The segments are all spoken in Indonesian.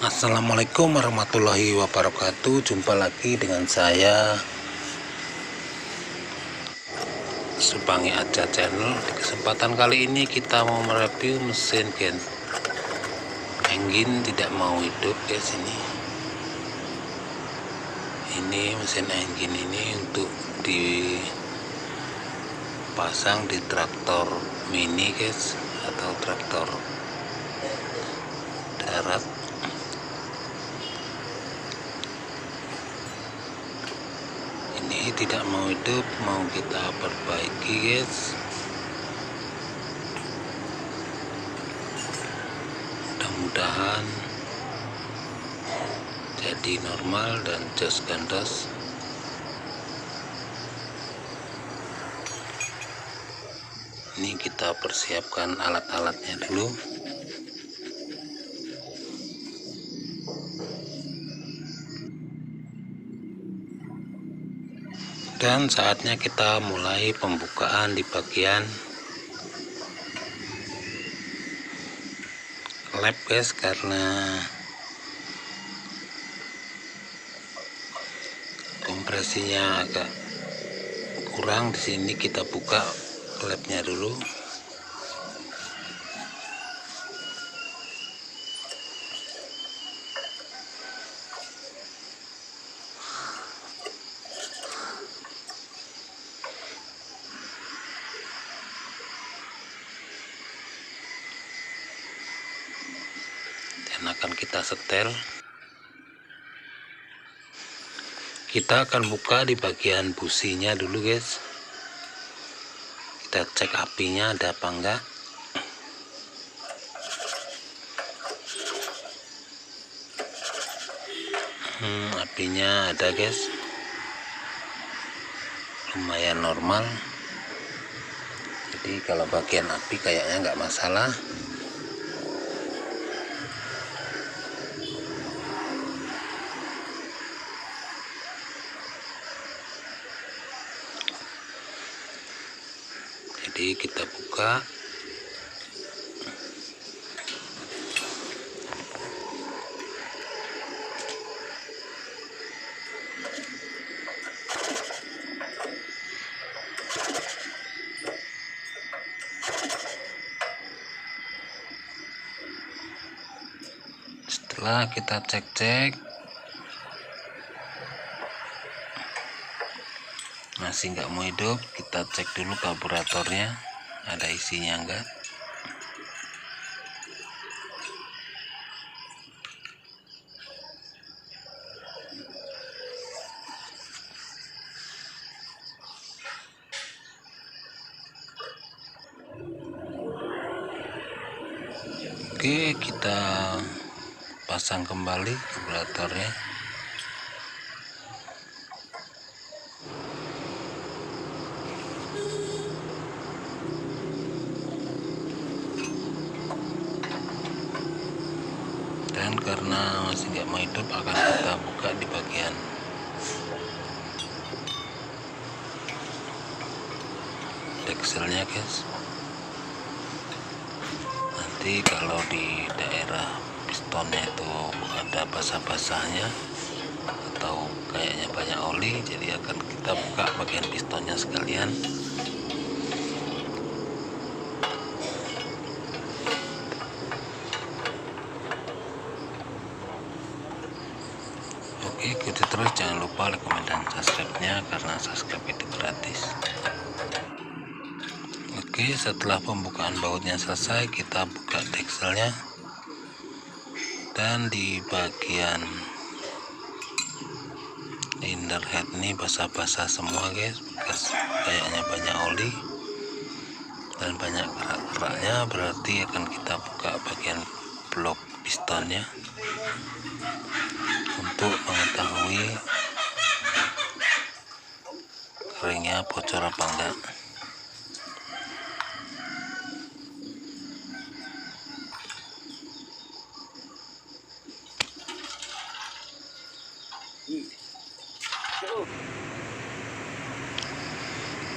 Assalamualaikum warahmatullahi wabarakatuh. Jumpa lagi dengan saya Supangi Aja Channel. Di kesempatan kali ini kita mau mereview mesin engine tidak mau hidup guys. Ini mesin engine ini untuk dipasang di traktor mini guys, atau traktor darat. Ini tidak mau hidup, mau kita perbaiki guys. Mudah-mudahan jadi normal dan jos gandos. Ini kita persiapkan alat-alatnya dulu. Dan saatnya kita mulai pembukaan di bagian lap guys, karena kompresinya agak kurang di sini. Kita buka lapnya dulu. Dan akan kita setel. Kita akan buka di bagian businya dulu guys. Kita cek apinya ada apa enggak. Apinya ada guys, lumayan normal. Jadi kalau bagian api kayaknya enggak masalah. Jadi kita buka. Setelah kita cek-cek masih nggak mau hidup, kita cek dulu karburatornya ada isinya enggak. Oke, kita pasang kembali karburatornya. Dan karena masih nggak mau hidup, akan kita buka di bagian dekselnya guys. Nanti kalau di daerah pistonnya itu ada basah-basahnya atau kayaknya banyak oli, jadi akan kita buka bagian pistonnya sekalian. Oke, ikuti terus, jangan lupa like, komen, dan subscribe-nya karena subscribe itu gratis. Oke, setelah pembukaan bautnya selesai, kita buka dekselnya. Dan di bagian inner head ini basah-basah semua guys, bekas kayaknya banyak oli dan banyak kerak-keraknya, berarti akan kita buka bagian blok pistonnya untuk mengetahui keringnya bocor apa enggak.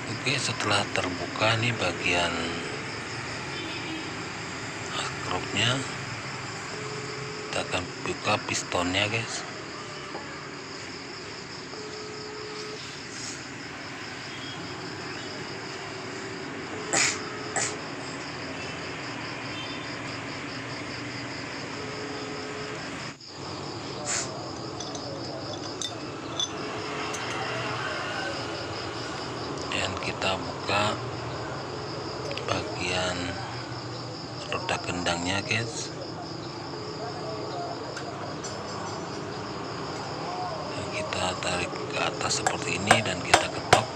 Oke, setelah terbuka nih bagian skrupnya, kita akan buka pistonnya guys. Dan kita buka bagian roda gendangnya guys. Dan kita tarik ke atas seperti ini dan kita ketok.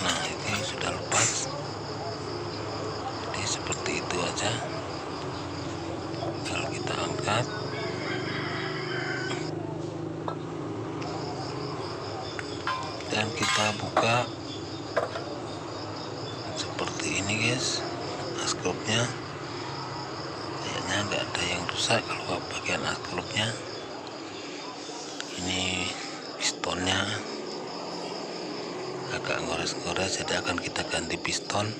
Nah, ini sudah lepas. Jadi seperti itu aja. Kalau kita angkat, dan kita buka seperti ini guys. Askrupnya kayaknya nggak ada yang rusak kalau bagian askrupnya. Ini pistonnya agak ngores-ngores, jadi akan kita ganti piston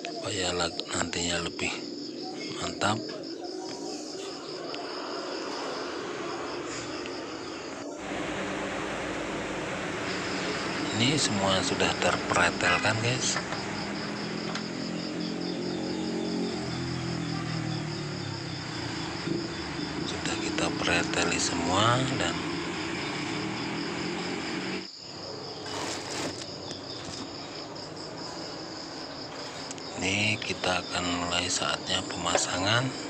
supaya nantinya lebih mantap. Ini semua sudah terpretelkan guys. Sudah kita preteli semua, dan ini kita akan mulai saatnya pemasangan.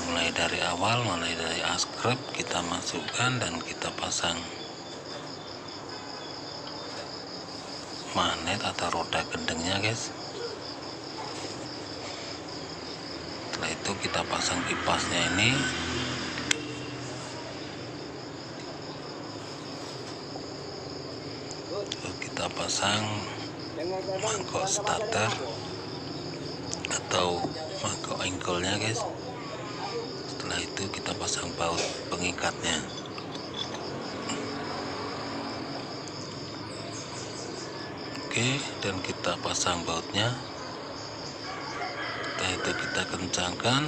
Mulai dari awal, mulai dari askrep kita masukkan dan kita pasang magnet atau roda gendengnya guys. Setelah itu kita pasang kipasnya ini. Lalu kita pasang mangkok starter atau mangkok engkolnya guys. Setelah itu kita pasang baut pengikatnya. Oke, dan kita pasang bautnya. Setelah itu kita kencangkan.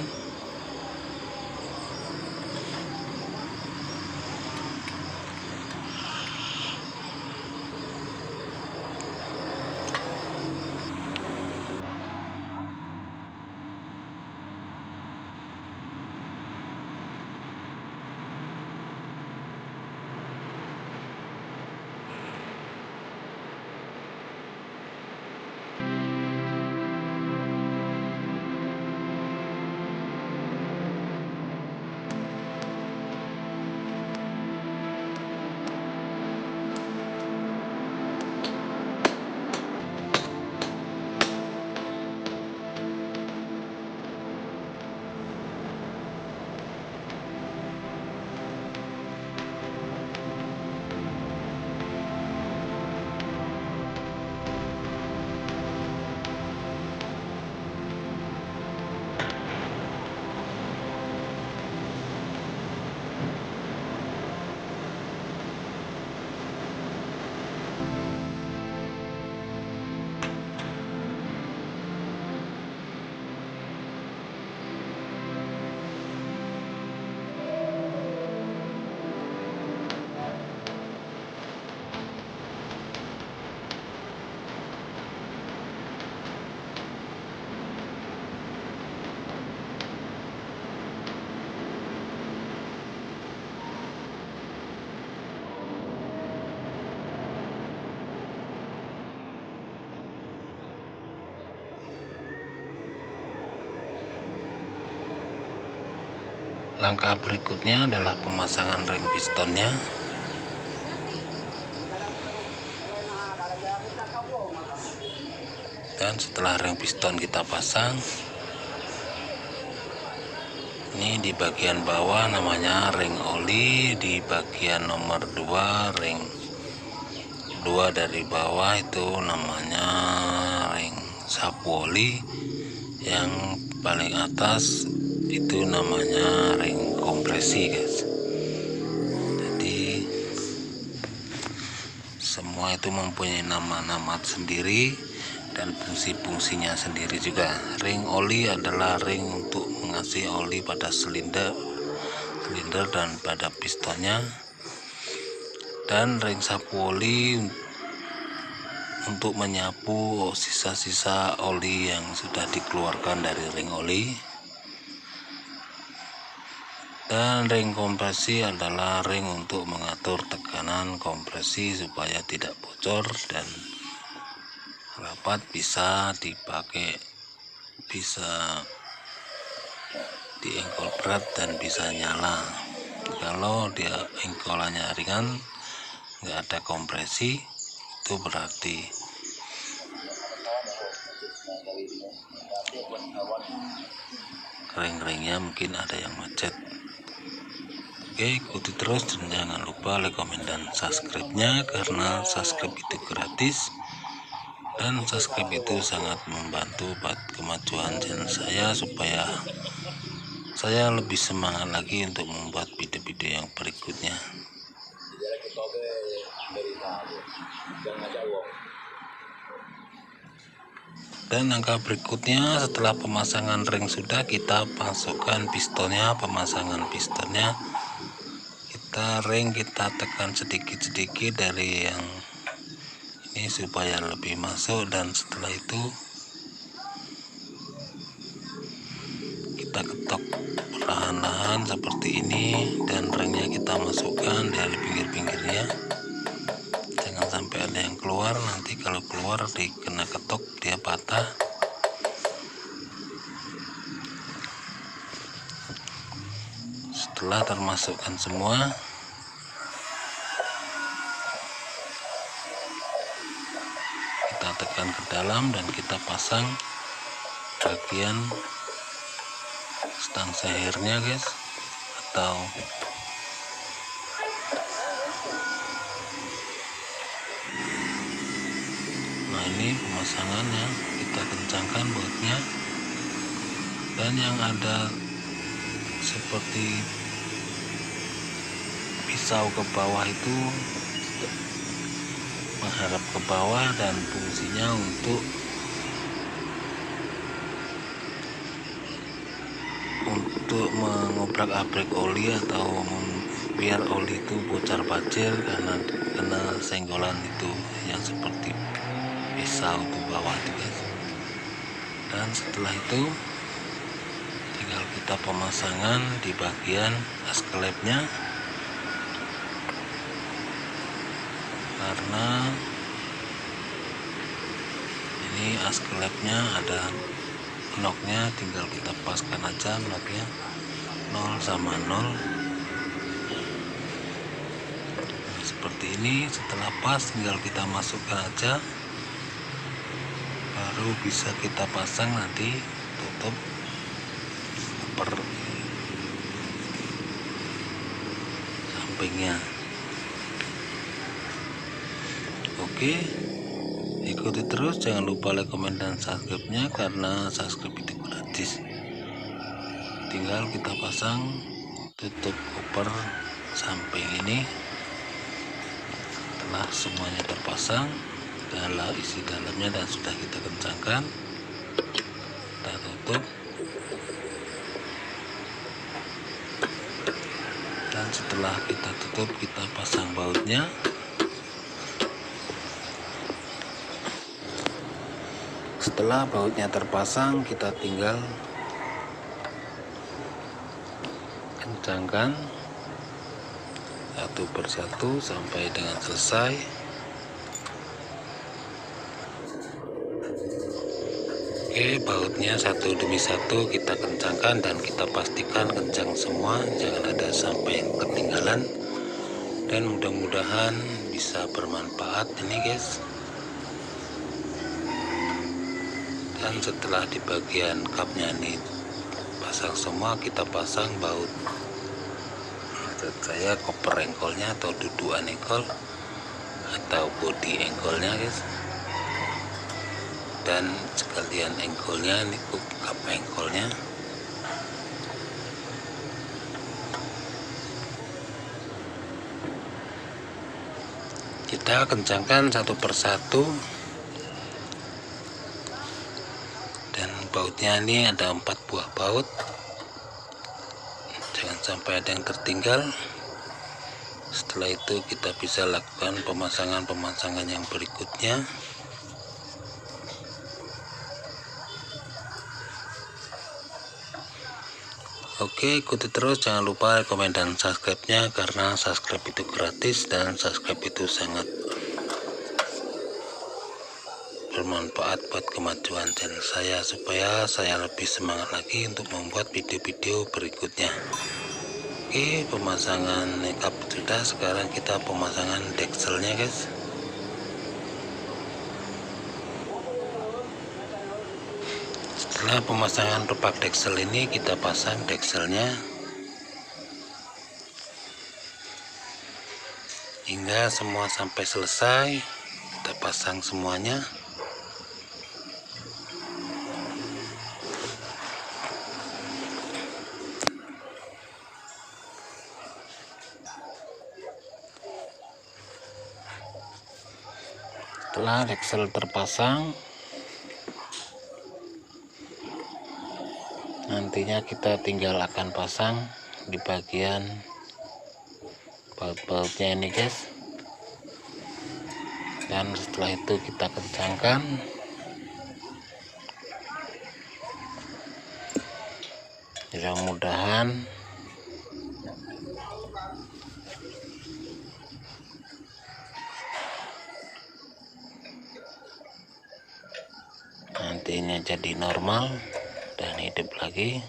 Langkah berikutnya adalah pemasangan ring pistonnya. Dan setelah ring piston kita pasang, ini di bagian bawah namanya ring oli, di bagian nomor 2 ring 2 dari bawah itu namanya ring sapu oli, yang paling atas itu namanya ring kompresi guys. Jadi semua itu mempunyai nama-nama sendiri dan fungsi-fungsinya sendiri juga. Ring oli adalah ring untuk mengasih oli pada silinder dan pada pistonnya, dan ring sapu oli untuk menyapu sisa-sisa oli yang sudah dikeluarkan dari ring oli. Dan ring kompresi adalah ring untuk mengatur tekanan kompresi supaya tidak bocor dan rapat, bisa dipakai, bisa di engkol berat dan bisa nyala. Kalau dia engkolannya ringan, nggak ada kompresi, itu berarti ring-ringnya mungkin ada yang macet. Oke, ikuti terus dan jangan lupa like, komen, dan subscribe-nya, karena subscribe itu gratis dan subscribe itu sangat membantu buat kemajuan channel saya, supaya saya lebih semangat lagi untuk membuat video-video yang berikutnya. Dan langkah berikutnya setelah pemasangan ring sudah, kita masukkan pistonnya. Pemasangan pistonnya kita tekan sedikit-sedikit dari yang ini supaya lebih masuk, dan setelah itu kita ketok perlahan-lahan seperti ini, dan ringnya kita masukkan dari pinggir-pinggirnya. Jangan sampai ada yang keluar, nanti kalau keluar dikena ketok dia patah. Setelah termasukkan semua, kita tekan ke dalam dan kita pasang bagian stang sehernya, guys, atau nah ini pemasangannya. Kita kencangkan bautnya, dan yang ada seperti pisau ke bawah itu menghadap ke bawah, dan fungsinya untuk mengobrak-abrik oli atau biar oli itu bocor bacir karena kena senggolan itu yang seperti pisau ke bawah itu, guys. Dan setelah itu tinggal kita pemasangan di bagian asklepnya, karena ini asklepnya ada noknya, tinggal kita paskan aja noknya 0 sama 0. Nah, seperti ini. Setelah pas tinggal kita masukkan aja, baru bisa kita pasang nanti tutup per sampingnya. Oke, ikuti terus, jangan lupa like, komen, dan subscribe-nya, karena subscribe itu gratis. Tinggal kita pasang tutup koper samping ini. Setelah semuanya terpasang, adalah isi dalamnya dan sudah kita kencangkan, kita tutup, dan setelah kita tutup kita pasang bautnya. Setelah bautnya terpasang, kita tinggal kencangkan satu persatu sampai dengan selesai. Oke, bautnya satu demi satu kita kencangkan dan kita pastikan kencang semua, jangan ada sampai yang ketinggalan. Dan mudah-mudahan bisa bermanfaat ini, guys. Dan setelah di bagian kapnya ini pasang semua, kita pasang baut, maksud saya koper engkolnya atau dudukan engkol atau bodi engkolnya, guys. Dan sekalian engkolnya, ini kap engkolnya. Kita kita kencangkan satu persatu. Dan bautnya ini ada 4 buah baut, jangan sampai ada yang tertinggal. Setelah itu kita bisa lakukan pemasangan yang berikutnya. Oke, ikuti terus, jangan lupa komen dan subscribe-nya, karena subscribe itu gratis dan subscribe itu sangat bermanfaat buat kemajuan channel saya, supaya saya lebih semangat lagi untuk membuat video-video berikutnya. Oke, pemasangan makeup sudah, sekarang kita pemasangan dekselnya guys. Setelah pemasangan pepak deksel ini, kita pasang dekselnya hingga semua sampai selesai. Kita pasang semuanya. Setelah deksel terpasang, nantinya kita tinggal akan pasang di bagian baut-bautnya ini guys. Dan setelah itu kita kencangkan. Mudah-mudahan nantinya jadi normal dan hidup lagi.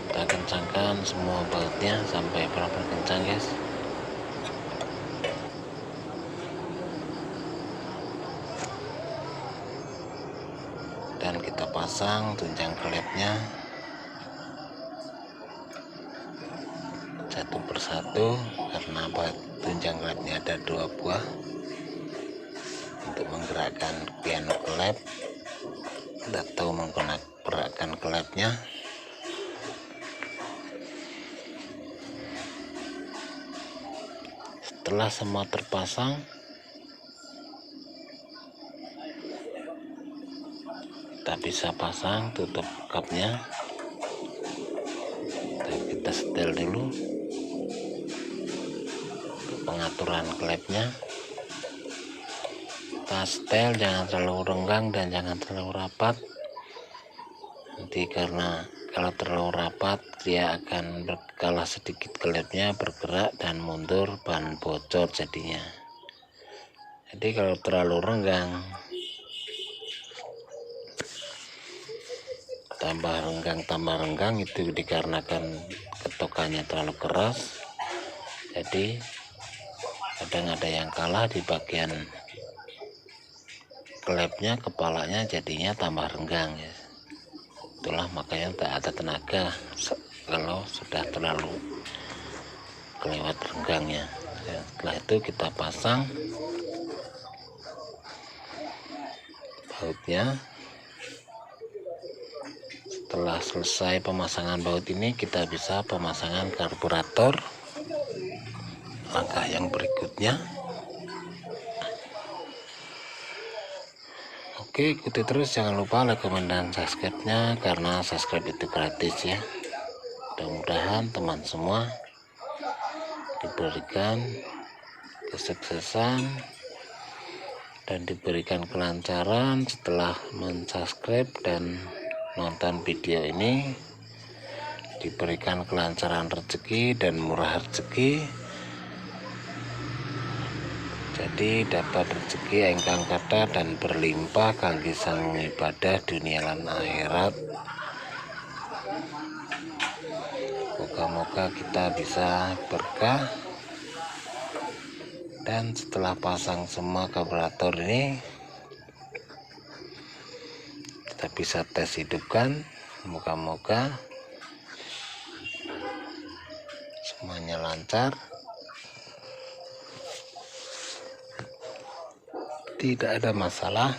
Kita kencangkan semua bautnya sampai berapa kencang guys. Dan kita pasang tunjang klepnya satu persatu, karena tunjang klepnya ada 2 buah untuk menggerakkan piano klep atau menggerakkan klepnya. Setelah semua terpasang, kita bisa pasang tutup cupnya. Kita setel dulu pengaturan klepnya. Kita setel, jangan terlalu renggang dan jangan terlalu rapat. Nanti karena kalau terlalu rapat dia akan berkalah sedikit, klepnya bergerak dan mundur, ban bocor jadinya. Jadi kalau terlalu renggang, tambah renggang itu dikarenakan ketokannya terlalu keras. Jadi kadang ada yang kalah di bagian klepnya, kepalanya jadinya tambah renggang ya. Itulah makanya tak ada tenaga kalau sudah terlalu kelewat renggangnya. Setelah itu kita pasang bautnya. Setelah selesai pemasangan baut ini, kita bisa pemasangan karburator. Langkah yang berikutnya. Oke, ikuti terus, jangan lupa like, komen, dan subscribe-nya, karena subscribe itu gratis ya. Mudah-mudahan teman semua diberikan kesuksesan dan diberikan kelancaran setelah mensubscribe dan nonton video ini, diberikan kelancaran rezeki dan murah rezeki. Jadi dapat rezeki ingkang kathah dan berlimpah kangge sang ibadah dunia lan akhirat. Moga-moga kita bisa berkah. Dan setelah pasang semua karburator ini, kita bisa tes hidupkan. Moga-moga semuanya lancar, tidak ada masalah.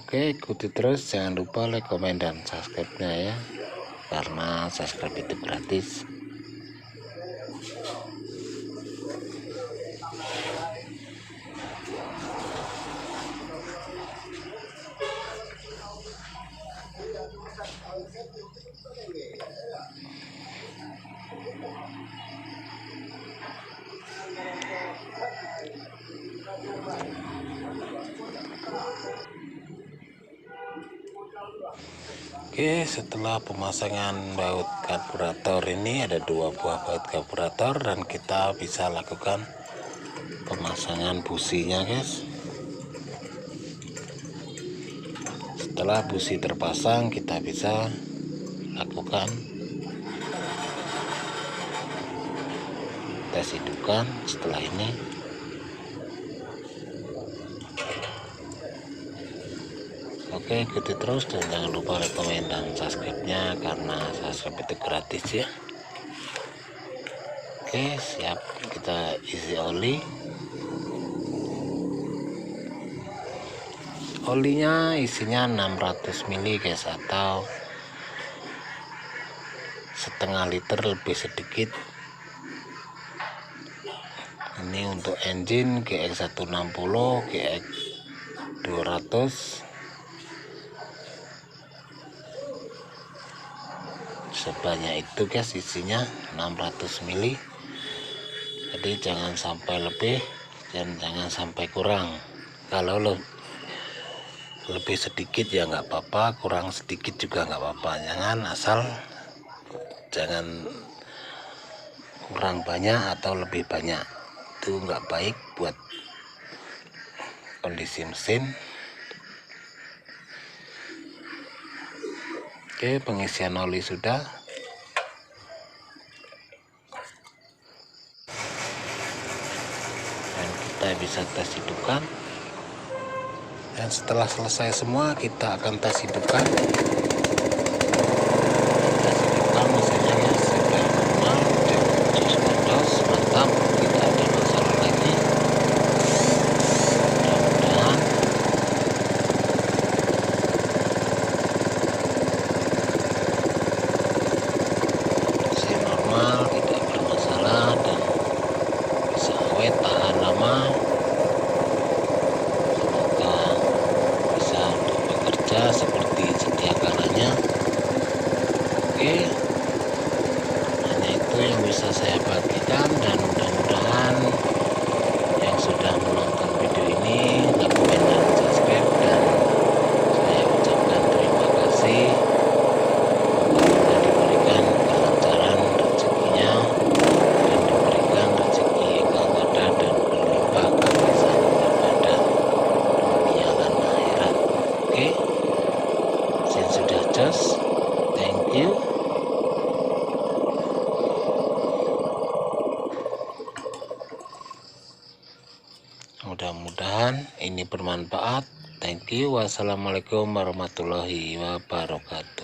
Oke, ikuti terus, jangan lupa like, komen, dan subscribe-nya ya, karena subscribe itu gratis. Oke, setelah pemasangan baut karburator ini ada 2 buah baut karburator, dan kita bisa lakukan pemasangan businya guys. Setelah busi terpasang, kita bisa lakukan tes hidupkan setelah ini. Oke, ikuti terus dan jangan lupa like, komen, dan subscribe-nya, karena subscribe itu gratis ya. Oke, siap, kita isi oli. Olinya isinya 600 ml guys, atau setengah liter lebih sedikit. Ini untuk engine GX160, GX200, sebanyak itu guys, isinya 600 ml. Jadi jangan sampai lebih dan jangan sampai kurang. Kalau lebih sedikit ya nggak apa-apa, kurang sedikit juga nggak apa-apa, jangan kurang banyak atau lebih banyak, itu nggak baik buat kondisi mesin. Oke, pengisian oli sudah. Dan kita bisa tes hidupkan. Dan setelah selesai semua, kita akan tes hidupkan. Tes hidupkan mesinnya ya, sudah normal, jos, mantap, tidak ada masalah lagi. Mudah-mudahan mesin normal, tidak bermasalah, dan bisa awet, tahan lama. Seperti sedia kalanya. Oke, hanya itu yang bisa saya bagikan, dan mudah-mudahan yang sudah menonton video ini like, komen, dan subscribe, dan saya ucapkan terima kasih. Semoga diberikan kelancaran rezekinya, dan diberikan rezeki yang ada dan berlimpah kebiasaan pada dunia dan akhirat. Oke, sudah jos, thank you. Mudah-mudahan ini bermanfaat. Thank you. Wassalamualaikum warahmatullahi wabarakatuh.